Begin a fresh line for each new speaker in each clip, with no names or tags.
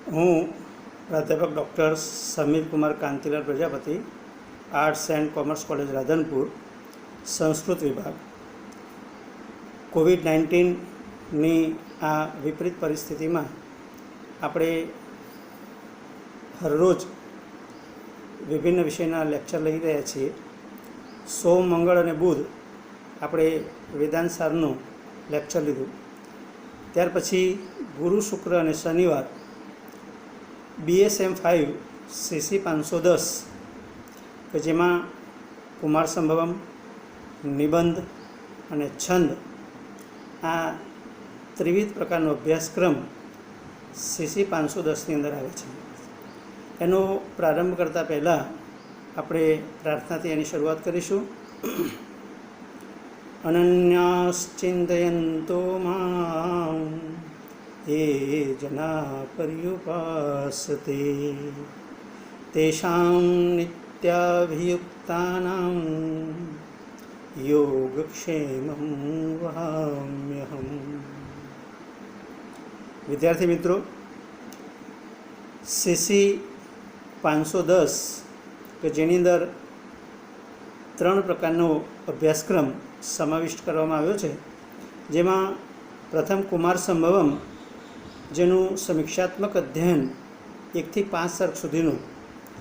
હું પ્રાધ્યાપક doctor Samir Kumar Kantilal Prajapati, arts and commerce college Radhanpur, Sanskrit વિભાગ. કોવિડ-19ની આ વિપરીત પરિસ્થિતિમાં આપણે હરરોજ વિભિન્ન વિષયના લેક્ચર લઈ રહ્યા છીએ. સોમ, મંગળ અને બુધ આપણે વેદાંત સારનું લેક્ચર લીધું. ત્યાર પછી ગુરુ, શુક્ર અને શનિવાર BSM 5 CC 510 કે જેમાં કુમાર સંભવમ, નિબંધ અને છંદ આ ત્રિવિધ પ્રકારનો અભ્યાસક્રમ CC 510ની અંદર આવે છે. એનો પ્રારંભ કરતાં પહેલાં આપણે પ્રાર્થનાથી એની શરૂઆત કરીશું. અનન્યાશ્ચિંતયન્તો માં ये जना पर्युपासते तेषां नित्याभियुक्तानां योगक्षेमं वहाम्यहम्. વિદ્યાર્થી મિત્રો, CC 510 કે જેની અંદર 3 પ્રકારનો અભ્યાસક્રમ સમાવિષ્ટ કરવામાં આવ્યો છે, જેમાં પ્રથમ કુમાર સંભવમ, જેનું સમીક્ષાત્મક અધ્યયન 1 થી 5 સર્ગ સુધીનું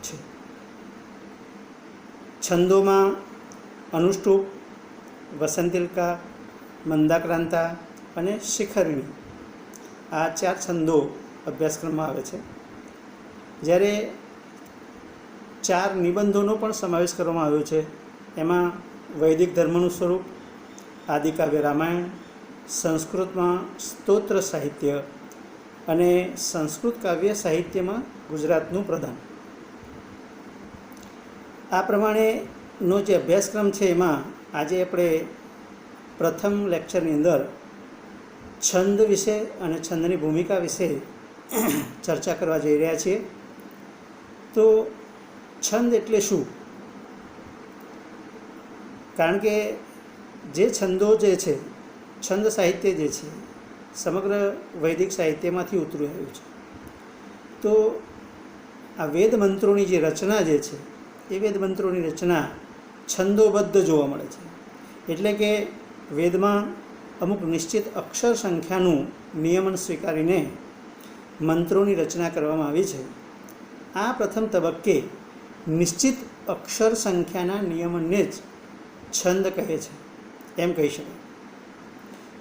છે. છંદોમાં અનુષ્ટુપ, વસંતિલકા, મંદાક્રાંતા અને શિખરિણી આ 4 છંદો અભ્યાસક્રમમાં આવે છે. જ્યારે 4 નિબંધોનો પણ સમાવેશ કરવામાં આવ્યો છે. એમાં વૈદિક ધર્મનું સ્વરૂપ, આદિકાવ્ય રામાયણ, સંસ્કૃતમાં સ્તોત્ર સાહિત્ય અને સંસ્કૃત કાવ્ય સાહિત્યમાં ગુજરાતનું પ્રદાન. આ પ્રમાણેનો જે અભ્યાસક્રમ છે એમાં આજે આપણે પ્રથમ લેક્ચરની અંદર છંદ વિશે અને છંદની ભૂમિકા વિશે ચર્ચા કરવા જઈ રહ્યા છીએ. તો છંદ એટલે શું? કારણ કે જે છંદો જે છે, છંદ સાહિત્ય જે છે, સમગ્ર વૈદિક સાહિત્યમાંથી ઉતરી આવ્યું છે. તો આ વેદ મંત્રોની જે રચના જે છે, એ વેદ મંત્રોની રચના છંદોબદ્ધ જોવા મળે છે. એટલે કે વેદમાં અમુક નિશ્ચિત અક્ષર સંખ્યાનું નિયમન સ્વીકારીને મંત્રોની રચના કરવામાં આવી છે. આ પ્રથમ તબક્કે નિશ્ચિત અક્ષર સંખ્યાના નિયમનને જ છંદ કહે છે, એમ કહી શકાય.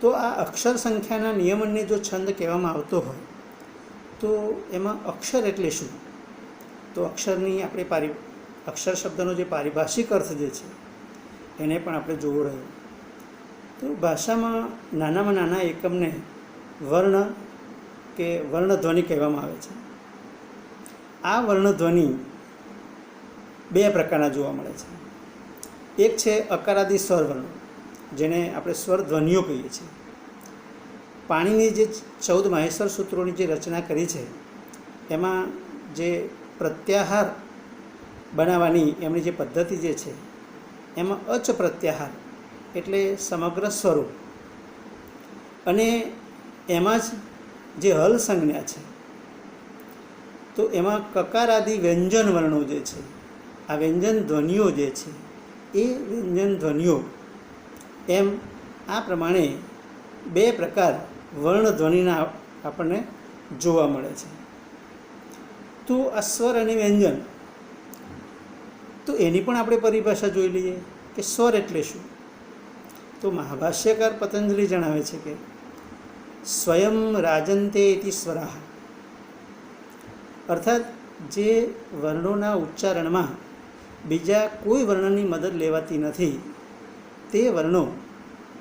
તો આ અક્ષર સંખ્યાના નિયમનને જો છંદ કહેવામાં આવતો હોય તો એમાં અક્ષર એટલે શું? તો અક્ષરની આપણે અક્ષર શબ્દનો જે પારિભાષિક અર્થ જે છે એને પણ આપણે જોવો રહ્યો. તો ભાષામાં નાનામાં નાના એકમને વર્ણ કે વર્ણધ્વનિ કહેવામાં આવે છે. આ વર્ણધ્વનિ 2 પ્રકારના જોવા મળે છે. એક છે અકારાદી સ્વરવર્ણો, જેને આપણે સ્વર ધ્વનિઓ કહીએ છીએ. પાણીની જે 14 માહેશ્વર સૂત્રોની જે રચના કરી છે એમાં જે પ્રત્યાહાર બનાવવાની એમની જે પદ્ધતિ જે છે એમાં અચ પ્રત્યાહાર એટલે સમગ્ર સ્વરૂપ, અને એમાં જ જે હલ સંજ્ઞા છે તો એમાં કકારાદી વ્યંજન વર્ણો જે છે, આ વ્યંજન ધ્વનિઓ જે છે એ વ્યંજન ધ્વનિઓ, એમ આ પ્રમાણે 2 પ્રકાર વર્ણધ્વનિના આપણને જોવા મળે છે. તો આ સ્વર અને વ્યંજન, તો એની પણ આપણે પરિભાષા જોઈ લઈએ કે સ્વર એટલે શું. તો મહાભાષ્યકાર પતંજલિ જણાવે છે કે સ્વયં રાજંતે ઇતિ સ્વરાહ, અર્થાત જે વર્ણોના ઉચ્ચારણમાં બીજા કોઈ વર્ણની મદદ લેવાતી નથી તે વર્ણો,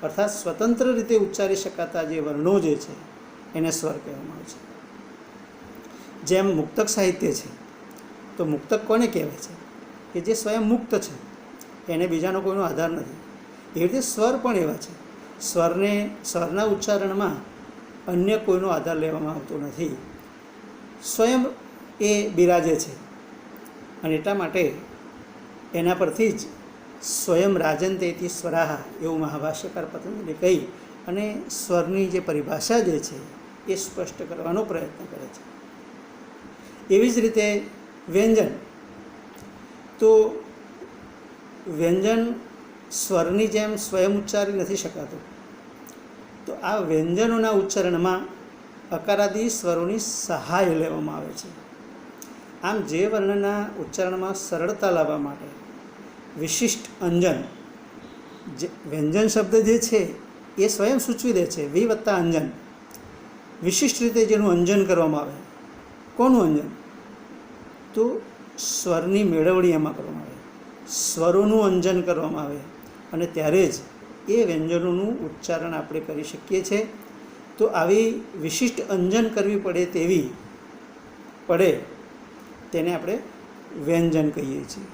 અર્થાત સ્વતંત્ર રીતે ઉચ્ચારી શકાતા જે વર્ણો જે છે એને સ્વર કહેવામાં આવે છે. જેમ મુક્તક સાહિત્ય છે, તો મુક્તક કોને કહેવાય છે? કે જે સ્વયં મુક્ત છે, એને બીજાનો કોઈનો આધાર નથી. એવી રીતે સ્વર પણ એવા છે, સ્વરના ઉચ્ચારણમાં અન્ય કોઈનો આધાર લેવામાં આવતો નથી, સ્વયં એ બિરાજે છે. અને એટલા માટે એના પરથી જ સ્વયં રાજંતેતિ સ્વરાહ એવું મહાભાષ્યકાર પતંજલિ કહી અને સ્વરની જે પરિભાષા જે છે એ સ્પષ્ટ કરવાનો પ્રયત્ન કરે છે. એવી જ રીતે વ્યંજન, તો વ્યંજન સ્વરની જેમ સ્વયં ઉચ્ચારી નથી શકાતું. તો આ વ્યંજનોના ઉચ્ચારણમાં અકારાદી સ્વરોની સહાય લેવામાં આવે છે. આમ જે વર્ણના ઉચ્ચારણમાં સરળતા લાવવા માટે વિશિષ્ટ અંજન, જે વ્યંજન શબ્દ જે છે એ સ્વયં સૂચવી દે છે વિ વત્તા અંજન, વિશિષ્ટ રીતે જેનું અંજન કરવામાં આવે. કોનું અંજન? તો સ્વરની મેળવણી એમાં કરવામાં આવે, સ્વરોનું અંજન કરવામાં આવે, અને ત્યારે જ એ વ્યંજનોનું ઉચ્ચારણ આપણે કરી શકીએ છીએ. તો આવી વિશિષ્ટ અંજન કરવી પડે તેને આપણે વ્યંજન કહીએ છીએ.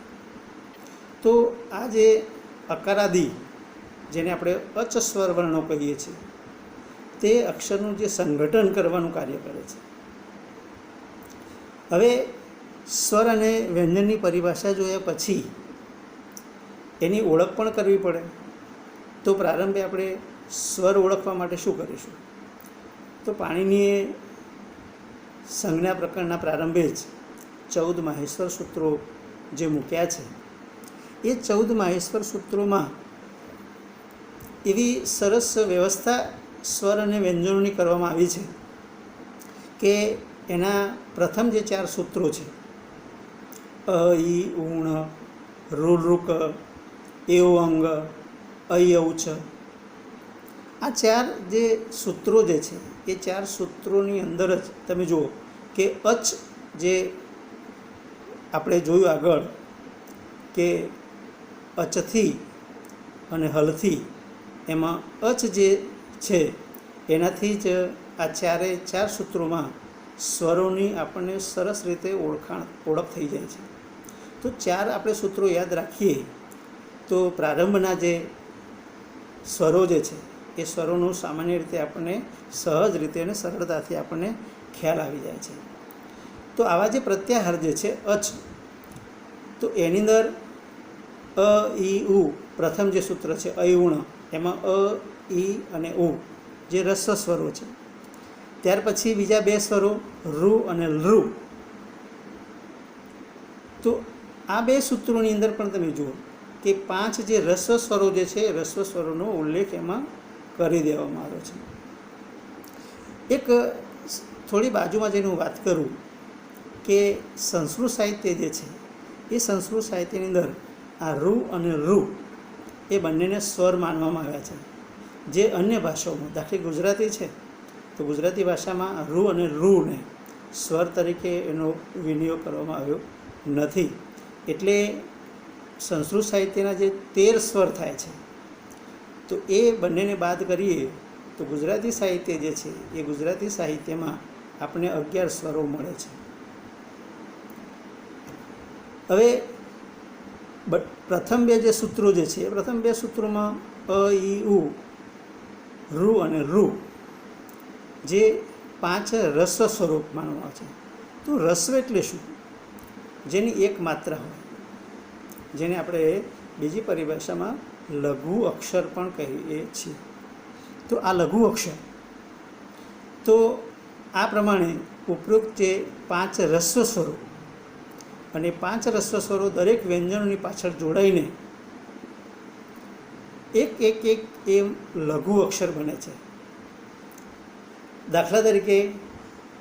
તો આ જે અકારાદી, જેને આપણે અચ સ્વર વર્ણો કહીએ છીએ, તે અક્ષરનું જે સંગઠન કરવાનું કાર્ય કરે છે. હવે સ્વર અને વ્યંજનની પરિભાષા જોયા પછી એની ઓળખ પણ કરવી પડે. તો પ્રારંભે આપણે સ્વર ઓળખવા માટે શું કરીશું? તો પાણીનીએ સંજ્ઞા પ્રકરણના પ્રારંભે જ 14 માહેશ્વર સૂત્રો જે મૂક્યા છે, એ 14 માહેશ્વર સૂત્રોમાં એવી સરસ વ્યવસ્થા સ્વર અને વ્યંજનોની કરવામાં આવી છે કે એના પ્રથમ જે 4 સૂત્રો છે, અ ઈ ઉણ, ઋ ઋક, એવ અંગ, ઐ ઔચ, આ 4 જે સૂત્રો જે છે એ 4 સૂત્રોની અંદર જ તમે જુઓ કે અચ, જે આપણે જોયું આગળ કે અચથી અને હલથી, એમાં અચ જે છે એનાથી જ આ 4 સૂત્રોમાં સ્વરોની આપણને સરસ રીતે ઓળખ થઈ જાય છે. તો 4 આપણે સૂત્રો યાદ રાખીએ તો પ્રારંભના જે સ્વરો જે છે એ સ્વરોનું સામાન્ય રીતે આપણને સહજ રીતે અને સરળતાથી આપણને ખ્યાલ આવી જાય છે. તો આવા જે પ્રત્યાહાર જે છે અચ, તો એની અંદર અ ઈ ઉ પ્રથમ જે સૂત્ર છે ઐઉણ, એમાં અ ઈ અને ઉ જે રસ્વ સ્વરો છે. ત્યાર પછી બીજા 2 સ્વરો ઋ અને લૃ. તો આ 2 સૂત્રોની અંદર પણ તમે જુઓ કે 5 જે રસ્વ સ્વરો જે છે એ રસ્વ સ્વરોનો ઉલ્લેખ એમાં કરી દેવામાં આવ્યો છે. એક થોડી બાજુમાં જઈને હું વાત કરું કે સંસ્કૃત સાહિત્ય જે છે એ સંસ્કૃત સાહિત્યની અંદર આ ઋ અને ઋ એ બંનેને સ્વર માનવામાં આવ્યા છે. જે અન્ય ભાષાઓમાં, દાખલા ગુજરાતી છે તો ગુજરાતી ભાષામાં ઋ અને ઋને સ્વર તરીકે એનો વિનિયોગ કરવામાં આવ્યો નથી. એટલે સંસ્કૃત સાહિત્યના જે 13 સ્વર થાય છે, તો એ બંનેને બાદ કરીએ તો ગુજરાતી સાહિત્ય જે છે એ ગુજરાતી સાહિત્યમાં આપણને 11 સ્વરો મળે છે. હવે પ્રથમ 2 જે સૂત્રો જે છે એ પ્રથમ 2 સૂત્રોમાં અ ઈ ઉ, ઋ અને ઋ જે 5 રસ્વ સ્વરૂપ માનવામાં આવે છે. તો રસ્વ એટલે શું? જેની એક માત્રા હોય, જેને આપણે બીજી પરિભાષામાં લઘુ અક્ષર પણ કહીએ છીએ. તો આ લઘુ અક્ષર, તો આ પ્રમાણે ઉપરોક્ત જે 5 રસ્વ સ્વરો અને 5 રસ્વ સ્વરો દરેક વ્યંજનોની પાછળ જોડાઈને એક એમ લઘુ અક્ષર બને છે. દાખલા તરીકે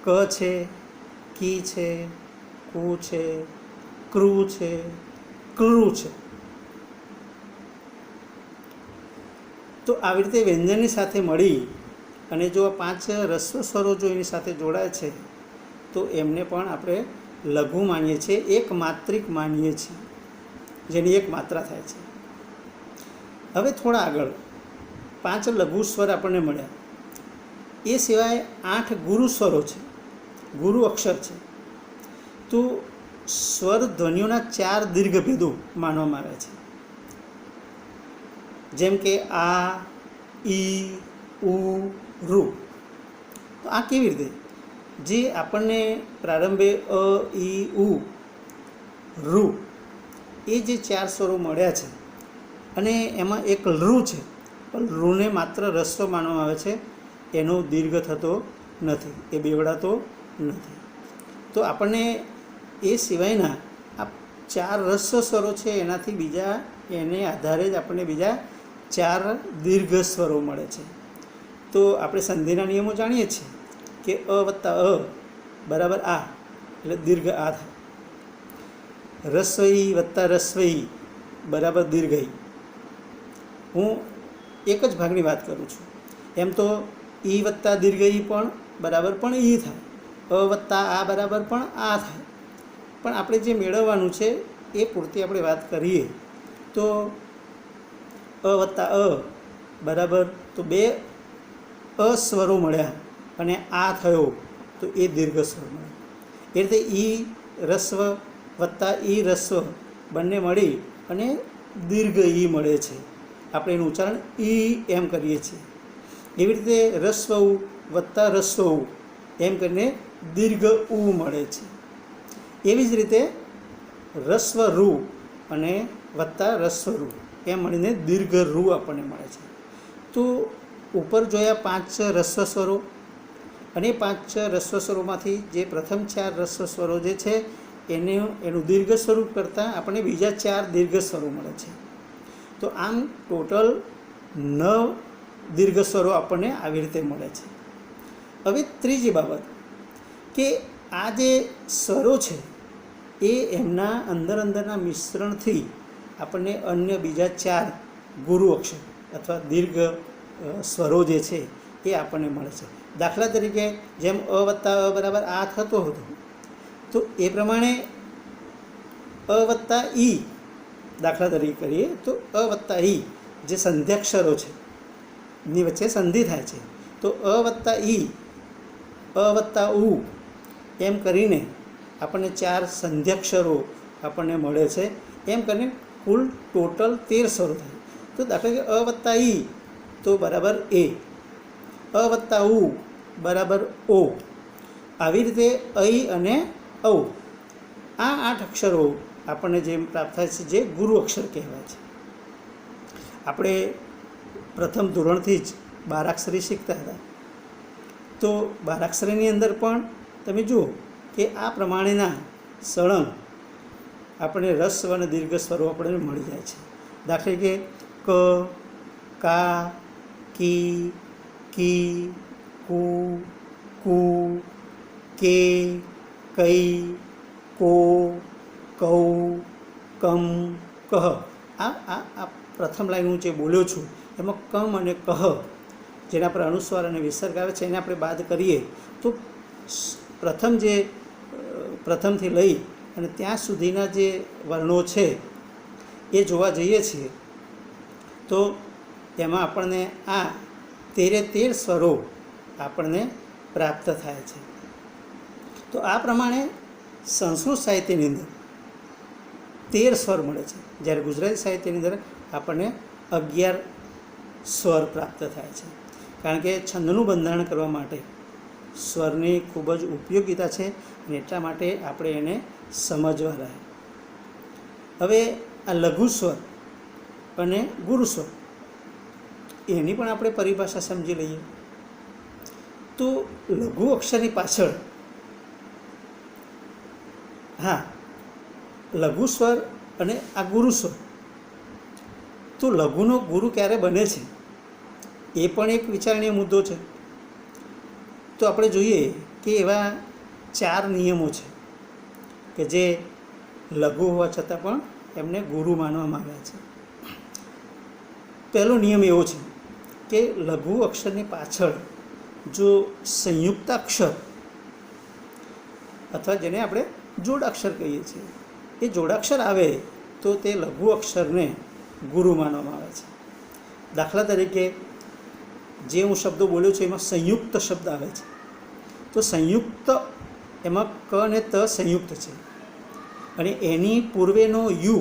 ક છે, કી છે, કુ છે, ક્રુ છે, ક્રુ છે. તો આવી રીતે વ્યંજનની સાથે મળી અને જો આ 5 રસ્વ સ્વરો જો એની સાથે જોડાય છે તો એમને પણ આપણે લઘુ માનીએ છીએ, એક માત્રિક માનીએ છીએ, જેની એક માત્રા થાય છે. હવે થોડા આગળ 5 લઘુ સ્વર આપણને મળ્યા. એ સિવાય 8 ગુરુ સ્વરો છે, ગુરુ અક્ષર છે. તો સ્વર ધ્વનિઓના 4 દીર્ઘ ભેદો માનવામાં આવે છે, જેમ કે આ, ઈ, ઉ, ઋ. તો આ કેવી રીતે? જે આપણને પ્રારંભે અ, ઈ, ઉ, ઋ એ જે 4 સ્વરો મળ્યા છે અને એમાં એક લૃ છે, પણ લૃને માત્ર રસ્વ માનવામાં આવે છે, એનો દીર્ઘ થતો નથી, એ બેવડાતો નથી. તો આપણને એ સિવાયના આ 4 રસ્વ સ્વરો છે, એનાથી બીજા એને આધારે જ આપણને બીજા 4 દીર્ઘ સ્વરો મળે છે. તો આપણે સંધિના નિયમો જાણીએ છીએ કે અ વત્તા અ બરાબર આ, એટલે દીર્ઘ આ થાય. રસ્વ ઈ વત્તા રસ્વ ઈ બરાબર દીર્ઘ ઈ. હું એક જ ભાગની વાત કરું છું. એમ તો ઈ વત્તા દીર્ઘ ઈ પણ બરાબર પણ ઈ થાય, અ વત્તા આ બરાબર પણ આ થાય. પણ આપણે જે મેળવવાનું છે એ પૂરતી આપણે વાત કરીએ તો અ વત્તા અ બરાબર તો 2 અસ્વરો મળ્યા અને આ થયો તો એ દીર્ઘ સ્વર મળે. એ રીતે ઈ રસ્વ વત્તા ઈ રસ્વ બંને મળી અને દીર્ઘ ઈ મળે છે. આપણે એનું ઉચ્ચારણ ઈ એમ કરીએ છીએ. એવી રીતે રસ્વ ઉ વત્તા રસ્વ ઉ એમ કરીને દીર્ઘ ઉ મળે છે. એવી જ રીતે રસ્વ રૂ અને વત્તા રસ્વ રૂ એમ મળીને દીર્ઘ રૂ આપણને મળે છે. તો ઉપર જોયા 5 રસ્વ સ્વરો, અને 5 રસ્વ સ્વરોમાંથી જે પ્રથમ 4 રસ્વ સ્વરો જે છે એનું દીર્ઘ સ્વરૂપ કરતાં આપણને બીજા 4 દીર્ઘ સ્વરો મળે છે. તો આમ ટોટલ 9 દીર્ઘ સ્વરો આપણને આવી રીતે મળે છે. હવે ત્રીજી બાબત કે આ જે સ્વરો છે એ એમના અંદરના મિશ્રણથી આપણને અન્ય બીજા 4 ગુરુ અક્ષર અથવા દીર્ઘ સ્વરો જે છે એ આપણને મળે છે. દાખલા તરીકે જેમ અ વત્તા અ બરાબર આ થતો હતો, તો એ પ્રમાણે અ વત્તા ઈ દાખલા તરીકે કરીએ તો અ વત્તા ઈ જે સંધ્યાક્ષરો છે ની વચ્ચે સંધિ થાય છે, તો અ વત્તા ઈ, અ વત્તા ઉ એમ કરીને આપણને 4 સંધ્યાક્ષરો આપણને મળે છે. એમ કરીને કુલ ટોટલ 13 સ્વરો થાય. તો દાખલા કે અ વત્તા ઈ તો બરાબર એ, અ વત્તા ઉ બરાબર ઓ. આવી રીતે અઈ અને ઔ આ 8 અક્ષરો આપણને જે પ્રાપ્ત થાય છે જે ગુરુ અક્ષર કહેવાય છે. આપણે પ્રથમ ધોરણથી જ બારાક્ષરી શીખતા હતા, તો બારાક્ષરીની અંદર પણ તમે જુઓ કે આ પ્રમાણેના સળંગ આપણને રસ્વ અને દીર્ઘ સ્વરો આપણને મળી જાય છે. દાખલા કે ક, કા, કી, કી, કુ, કુ, કે, કઈ, કો, કૌ, કમ, કહ. આ પ્રથમ લાઈન હું જે બોલ્યો છું એમાં કમ અને કહ જેના પર અનુસ્વાર અને વિસર્ગ આવે છે એને આપણે બાદ કરીએ તો પ્રથમથી લઈ અને ત્યાં સુધીના જે વર્ણો છે એ જોવા જઈએ છીએ તો તેમાં આપણને આ 13 સ્વરો આપણને પ્રાપ્ત થાય છે. તો આ પ્રમાણે સંસ્કૃત સાહિત્યની અંદર 13 સ્વર મળે છે, જ્યારે ગુજરાતી સાહિત્યની અંદર આપણને 11 સ્વર પ્રાપ્ત થાય છે. કારણ કે છંદનું બંધારણ કરવા માટે સ્વરની ખૂબ જ ઉપયોગિતા છે અને એટલા માટે આપણે એને સમજવા રહ્યા. હવે આ લઘુ સ્વર અને ગુરુ સ્વર એની પણ આપણે પરિભાષા સમજી લઈએ. તો લઘુ અક્ષરની પાછળ લઘુ સ્વર અને આ ગુરુ સ્વર, તો લઘુનો ગુરુ ક્યારે બને છે એ પણ એક વિચારણીય મુદ્દો છે. તો આપણે જોઈએ કે એવા 4 નિયમો છે કે જે લઘુ હોવા છતાં પણ એમને ગુરુ માનવામાં આવ્યા છે. પહેલો નિયમ એવો છે કે લઘુ અક્ષરની પાછળ જો સંયુક્તાક્ષર અથવા જેને આપણે જોડાક્ષર કહીએ છીએ એ જોડાક્ષર આવે તો તે લઘુ અક્ષરને ગુરુ માનવામાં આવે છે. દાખલા તરીકે જે હું શબ્દો બોલ્યો છું એમાં સંયુક્ત શબ્દ આવે છે, તો સંયુક્ત એમાં ક અને ત સંયુક્ત છે અને એની પૂર્વેનો યુ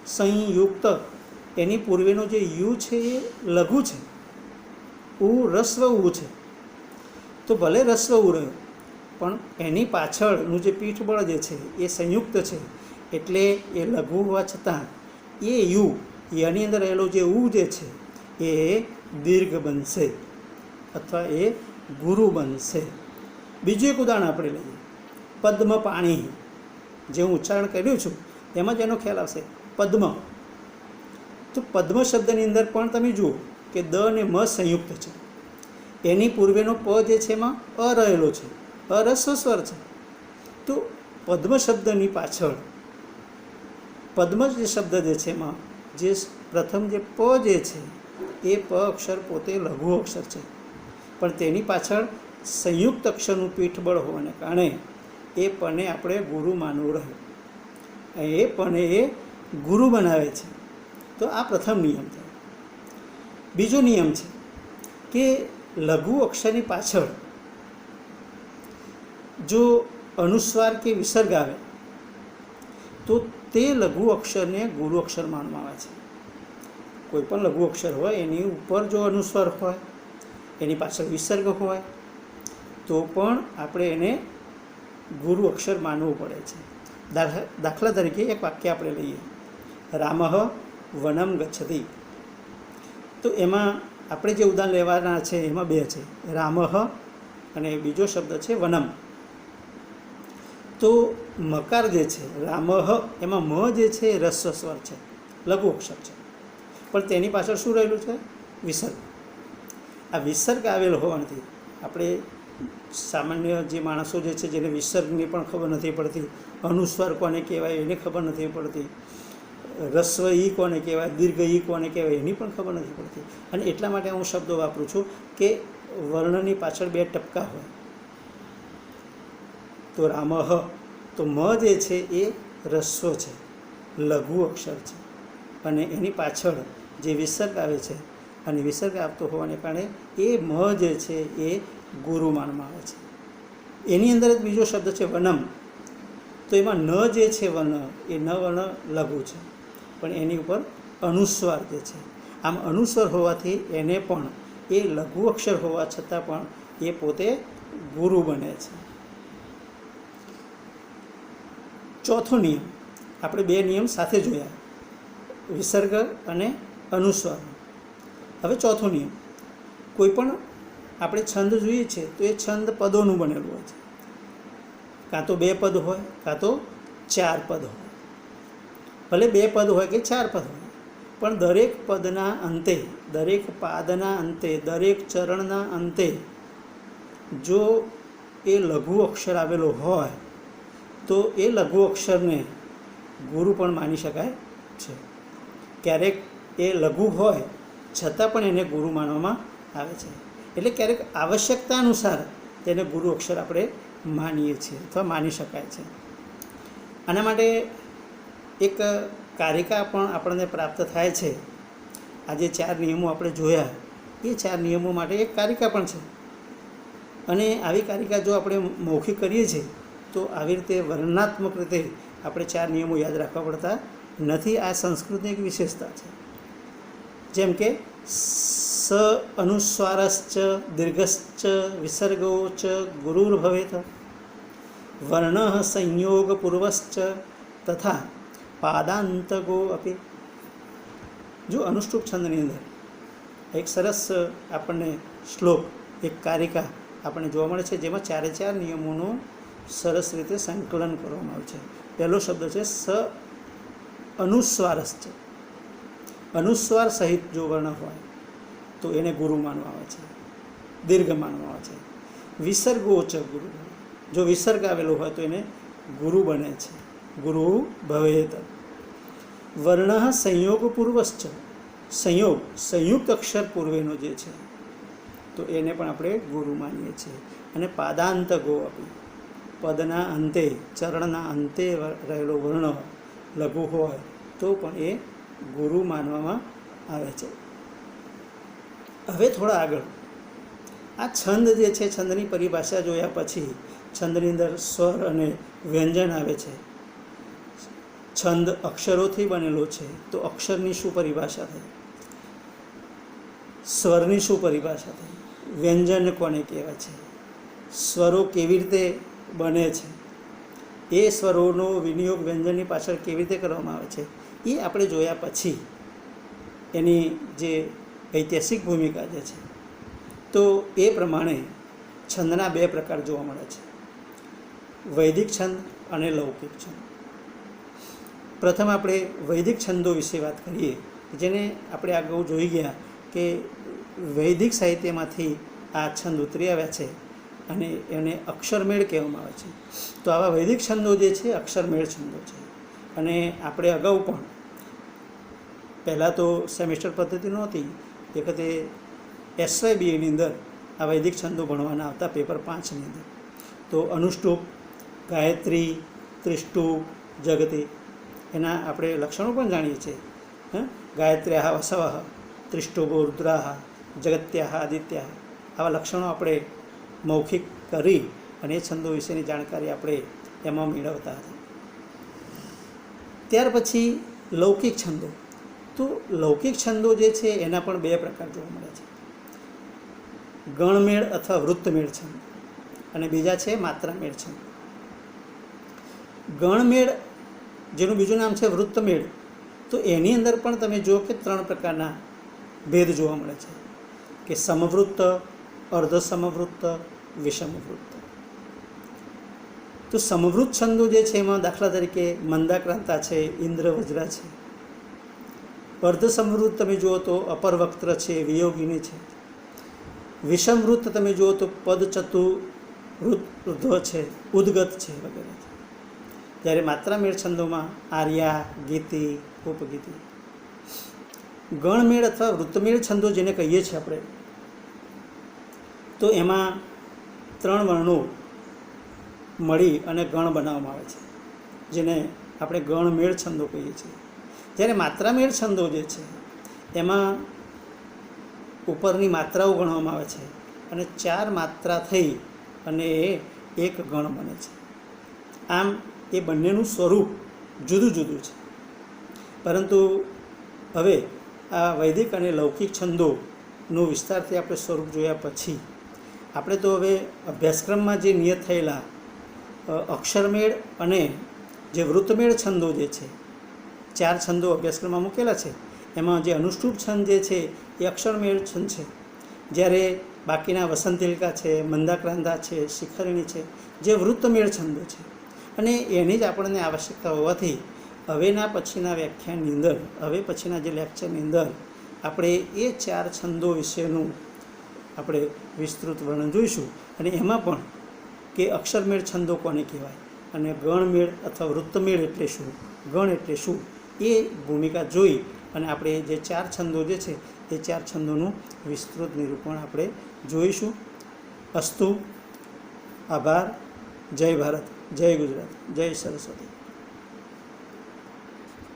સંયુક્ત, એની પૂર્વેનો જે યુ છે એ લઘુ છે, ઉ રસ્વ ઉ છે. તો ભલે રસ્વ ઉ રહ્યો પણ એની પાછળનું જે પીઠબળ જે છે એ સંયુક્ત છે એટલે એ લઘુ હોવા છતાં એ યુ એની અંદર રહેલો જે ઉ જે છે એ દીર્ઘ બનશે અથવા એ ગુરુ બનશે. બીજું એક ઉદાહરણ આપણે લઈએ પદ્મ પાણી, જે હું ઉચ્ચારણ કર્યું છું એમાં જ એનો ખ્યાલ આવશે. પદ્મ, તો પદ્મ શબ્દની અંદર પણ તમે જુઓ કે દ અને મ સંયુક્ત છે. એની પૂર્વેનો પ જે છે એમાં અ રહેલો છે, અરસ્વ સ્વર છે. તો પદ્મ શબ્દની પાછળ પદ્મ જે શબ્દ જે છે એમાં જે પ્રથમ જે પ જે છે એ પ અક્ષર પોતે લઘુ અક્ષર છે, પણ તેની પાછળ સંયુક્ત અક્ષરનું પીઠબળ હોવાને કારણે એ પને આપણે ગુરુ માનવું રહ્યું. એ પને એ ગુરુ બનાવે છે. તો આ પ્રથમ નિયમ થયો. બીજો નિયમ છે કે લઘુ અક્ષરની પાછળ જો અનુસ્વાર કે વિસર્ગ આવે તો તે લઘુ અક્ષરને ગુરુ અક્ષર માનવામાં આવે છે. કોઈ પણ લઘુ અક્ષર હોય એની ઉપર જો અનુસ્વાર હોય, એની પાછળ વિસર્ગ હોય તો પણ આપણે એને ગુરુ અક્ષર માનવું પડે છે. દાખલા તરીકે એક વાક્ય આપણે લઈએ, રામઃ વનમ ગચ્છતિ. તો એમાં આપણે જે ઉદાહરણ લેવાના છે એમાં બે છે, રામઃ અને બીજો શબ્દ છે વનમ. તો મકાર જે છે રામઃ, એમાં મ જે છે એ રસ્વ સ્વર છે, લઘુ અક્ષર છે, પણ તેની પાછળ શું રહેલું છે? વિસર્ગ. આ વિસર્ગ આવેલો હોવાથી આપણે સામાન્ય જે માણસો જે છે જેને વિસર્ગની પણ ખબર નથી પડતી, અનુસ્વાર કોને કહેવાય એને ખબર નથી પડતી, રસ્વ ઈ કોને કહેવાય, દીર્ઘ ઈ કોને કહેવાય એની પણ ખબર નથી પડતી. અને એટલા માટે હું શબ્દો વાપરું છું કે વર્ણની પાછળ બે ટપકા હોય. તો રામઃ, તો મ જે છે એ રસ્વ છે, લઘુ અક્ષર છે, અને એની પાછળ જે વિસર્ગ આવે છે અને વિસર્ગ આપતો હોવાને કારણે એ મ જે છે એ ગુરુ માનવામાં આવે છે. એની અંદર જ બીજો શબ્દ છે વનમ. તો એમાં ન જે છે વન, એ ન વર્ણ લઘુ છે, પણ એની ઉપર અનુસ્વાર જે છે, આમ અનુસ્વાર હોવાથી એને પણ એ લઘુ અક્ષર હોવા છતાં પણ એ પોતે ગુરુ બને છે. ચોથો નિયમ, આપણે બે નિયમ સાથે જોયા, વિસર્ગ અને અનુસ્વાર. હવે ચોથો નિયમ, કોઈ પણ આપણે છંદ જોઈએ છે તો એ છંદ પદોનું બનેલું હોય છે. કાં તો બે પદ હોય, કાં તો ચાર પદ હોય. ભલે બે પદ હોય કે ચાર પદ હોય, પણ દરેક પદના અંતે, દરેક પાદના અંતે, દરેક ચરણના અંતે જો એ લઘુ અક્ષર આવેલો હોય તો એ લઘુ અક્ષરને ગુરુ પણ માની શકાય છે. ક્યારેક એ લઘુ હોય છતાં પણ એને ગુરુ માનવામાં આવે છે. એટલે ક્યારેક આવશ્યકતા અનુસાર તેને ગુરુ અક્ષર આપણે માનીએ છીએ અથવા માની શકાય છે. આના માટે એક કારિકા પણ આપણને પ્રાપ્ત થાય છે. આ જે ચાર નિયમો આપણે જોયા એ ચાર નિયમો માટે એક કારિકા પણ છે. અને આવી કારિકા જો આપણે મૌખિક કરીએ છીએ તો આવી રીતે વર્ણનાત્મક રીતે આપણે ચાર નિયમો યાદ રાખવા પડતા નથી. આ સંસ્કૃતની એક વિશેષતા છે. જેમ કે સ અનુસ્વારશ્ચ દીર્ઘશ્ચ વિસર્ગો ચ ગુરુર્ભવેત, વર્ણ સંયોગપૂર્વશ્ચ તથા પાદાંતગો અપી. જો અનુષ્ટુપ છંદની અંદર એક સરસ આપણને શ્લોક, એક કારિકા આપણને જોવા મળે છે જેમાં ચારે ચાર નિયમોનું સરસ રીતે સંકલન કરવામાં આવ્યું છે. પહેલો શબ્દ છે સ અનુસ્વારશ્ચ. અનુસ્વાર સહિત જો વર્ણ હોય તો એને ગુરુ માનવામાં આવે છે, દીર્ઘ માનવામાં આવે છે. વિસર્ગો ચ ગુરુ, જો વિસર્ગ આવેલો હોય તો એને ગુરુ બને છે, ગુરુ ભવેત. વર્ણ સંયોગપૂર્વશ્ચ, સંયોગ સંયુક્ત અક્ષર પૂર્વેનો જે છે તો એને પણ આપણે ગુરુ માનીએ છીએ. અને પાદાંત ગો આપી, પદના અંતે, ચરણના અંતે રહેલો વર્ણ લઘુ હોય તો પણ એ ગુરુ માનવામાં આવે છે. હવે થોડા આગળ આ છંદ જે છે, છંદની પરિભાષા જોયા પછી છંદની અંદર સ્વર અને વ્યંજન આવે છે. છંદ અક્ષરોથી બનેલો છે તો અક્ષરની શું પરિભાષા થઈ, સ્વરની શું પરિભાષા થઈ, વ્યંજન કોને કહેવાય છે, સ્વરો કેવી રીતે બને છે, એ સ્વરોનો વિનિયોગ વ્યંજનની પાછળ કેવી રીતે કરવામાં આવે છે, એ આપણે જોયા પછી એની જે ઐતિહાસિક ભૂમિકા જે છે તો એ પ્રમાણે છંદના બે પ્રકાર જોવા મળે છે. વૈદિક છંદ અને લૌકિક છંદ. પ્રથમ આપણે વૈદિક છંદો વિશે વાત કરીએ, જેને આપણે અગાઉ જોઈ ગયા કે વૈદિક સાહિત્યમાંથી આ છંદ ઉતરી આવ્યા છે અને એને અક્ષરમેળ કહેવામાં આવે છે. તો આવા વૈદિક છંદો જે છે અક્ષરમેળ છંદો છે. અને આપણે અગાઉ પણ પહેલાં તો સેમેસ્ટર પદ્ધતિ નહોતી, એ વખતે SYBની અંદર આ વૈદિક છંદો ભણવાના આવતા પેપર 5ની અંદર. તો અનુષ્ટુપ, ગાયત્રી, ત્રિષ્ટુપ, જગતી, એના આપણે લક્ષણો પણ જાણીએ છીએ. ગાયત્ર્યાહ વસવઃ, ત્રિષ્ટુપો રુદ્રાહ, જગત્યાહ આદિત્યાહ, આવા લક્ષણો આપણે મૌખિક કરી અને એ છંદો વિશેની જાણકારી આપણે એમાં મેળવતા હતા. ત્યાર પછી લૌકિક છંદો. તો લૌકિક છંદો જે છે એના પણ 2 પ્રકાર જોવા મળે છે. ગણમેળ અથવા વૃત્તમેળ છંદ અને બીજા છે માત્રામેળ છંદ. ગણમેળ, જેનું બીજું નામ છે વૃત્તમેળ, તો એની અંદર પણ તમે જુઓ કે 3 પ્રકારના ભેદ જોવા મળે છે કે સમવૃત્ત, અર્ધ સમવૃત્ત, વિષમવૃત્ત. તો સમવૃત્ત છંદો જે છે એમાં દાખલા તરીકે મંદાક્રાંતા છે, ઇન્દ્ર વજ્રા છે. અર્ધ સમવૃત્ત તમે જુઓ તો અપરવક્ત્ર છે, વિયોગિની છે. વિષમવૃત્ત તમે જુઓ તો પદચતુર્ધ્વ છે, ઉદ્ગત છે વગેરે છે. જ્યારે માત્રામેળ છંદોમાં આર્યા, ગીતિ, ઉપગીતિ. ગણમેળ અથવા વૃત્તમેળ છંદો જેને કહીએ છીએ આપણે, તો એમાં 3 વર્ણો મળી અને ગણ બનાવવામાં આવે છે, જેને આપણે ગણમેળ છંદો કહીએ છીએ. જ્યારે માત્રામેળ છંદો જે છે એમાં ઉપરની માત્રાઓ ગણવામાં આવે છે અને 4 માત્રા થઈ અને એ એક ગણ બને છે. આમ એ બંનેનું સ્વરૂપ જુદું જુદું છે. પરંતુ હવે આ વૈદિક અને લૌકિક છંદોનું વિસ્તારથી આપણે સ્વરૂપ જોયા પછી આપણે તો હવે અભ્યાસક્રમમાં જે નિયત થયેલા અક્ષરમેળ અને જે વૃત્તમેળ છંદો જે છે, 4 છંદો અભ્યાસક્રમમાં મૂકેલા છે, એમાં જે અનુષ્ટુપ છંદ જે છે એ અક્ષરમેળ છંદ છે. જ્યારે બાકીના વસંતિલકા છે, મંદાક્રાંતા છે, શિખરિણી છે, જે વૃત્તમેળ છંદો છે. અને એની જ આપણને આવશ્યકતા હોવાથી હવેના પછીના વ્યાખ્યાનની અંદર, હવે પછીના જે લેક્ચરની અંદર આપણે એ 4 છંદો વિશેનું આપણે વિસ્તૃત વર્ણન જોઈશું. અને એમાં પણ કે અક્ષરમેળ છંદો કોને કહેવાય અને ગણમેળ અથવા વૃત્તમેળ એટલે શું, ગણ એટલે શું, એ ભૂમિકા જોઈ અને આપણે જે 4 છંદો જે છે એ 4 છંદોનું વિસ્તૃત નિરૂપણ આપણે જોઈશું. અસ્તુ. આભાર. જય ભારત, જય ગુજરાત, જય સરસ્વતી.